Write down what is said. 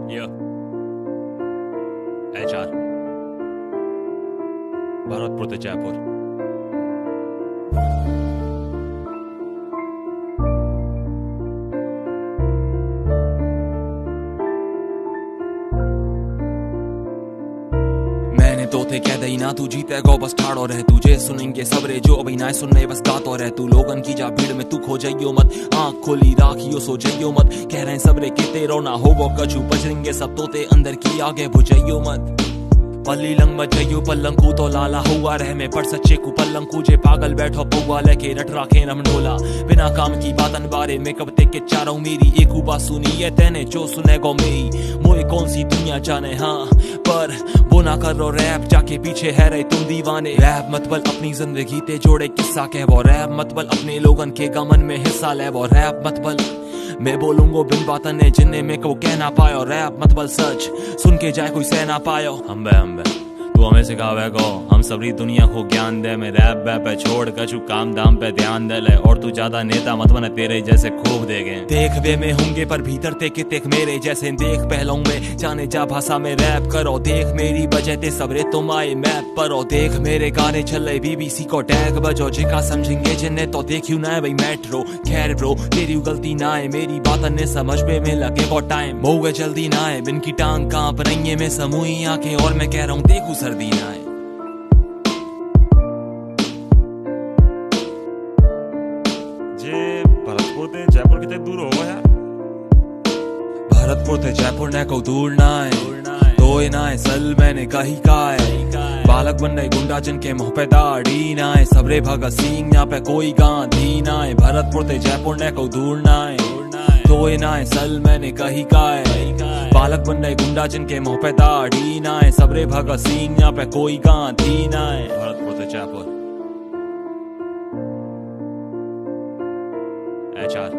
Yeah. HR. Bharatpur से जयपुर। मैंने तो थे कह दई ना तू जीते गो बस ठाड़ो रह, तुझे सुनेंगे सबरे जो अभी ना सुनने बस गातो रह। तू लोगन की जा भीड़ में तू खो जाइयो मत, आँख खोली राखियो सो जाइयो मत। कह रहे हैं सबरे के तेरो ना हो वो कछु बजरेंगे सब तोते अंदर की आगे बुझाइयो मत। पल्ली लंग मत जइयो पल्लंकू तो लाला हुआ रह में पर सच्चे को पल्लंकू जे पागल बैठो पौवा लेके रट राखे रमडोला। बिना काम की बातन बारे में कब ते के चारों मेरी एक बात सुनी है तेने जो सुने गो मेरी मोए कौन सी दुनिया जाने। हाँ पर वो ना कर रो रैप जाके पीछे है रहे तुम दीवाने। रैप मतबल अपनी जिंदगी ते जोड़े किस्सा कह वो, रैप मतबल अपने लोगन के गमन में हिस्सा ले वो। रैप मतबल मैं बोलूंगो बिन बातन ने जिन्ने में को कह ना पायो। रैप मतबल सच सुन के जाए कोई सह ना पायो। हम तू हमें सिखावे को हम सबरी दुनिया को ज्ञान दे। मैं रैप बैप पे छोड़ कछु काम दाम पे ध्यान दे ले। और तू ज्यादा नेता मत बना तेरे जैसे खूब देगे देख वे में होंगे पर भीतर ते कितेक मेरे जैसे। देख पहलों में जाने जा भाषा में रैप करो, देख मेरी वजह ते सबरे तुम आए मैप परो। देख मेरे गाने चले BBC को टैग बजो, जिका समझेंगे जिन्हें तो देखियो ना भाई मेट्रो। खैर ब्रो तेरी गलती ना है, मेरी बात ने समझ में लगे को टाइम मोगे जल्दी ना है। बिन की टांग कांप रही है मैं समूही आंखें और मैं कह रहा हूँ देखू सर्दी ना है। जे भरतपुर ते जयपुर कितने दूर होगा यार? भरतपुर ते जयपुर ने को दूर ना है, तो ना है सल मैंने कही का है। बालक बन रहे गुंडा जिनके मुंह पे दाढ़ी ना है, सबरे भगत सिंह यहाँ पे कोई गांधी ना है। भरतपुर ते जयपुर ने को दूर ना है, तो ना है सल मैंने कही का है। बालक बन रहे गुंडा जिनके मुंह पे दाढ़ी ना है, सबरे भगत सिंह यहाँ पे कोई गांधी ना है। भरतपुर ते जयपुर HR।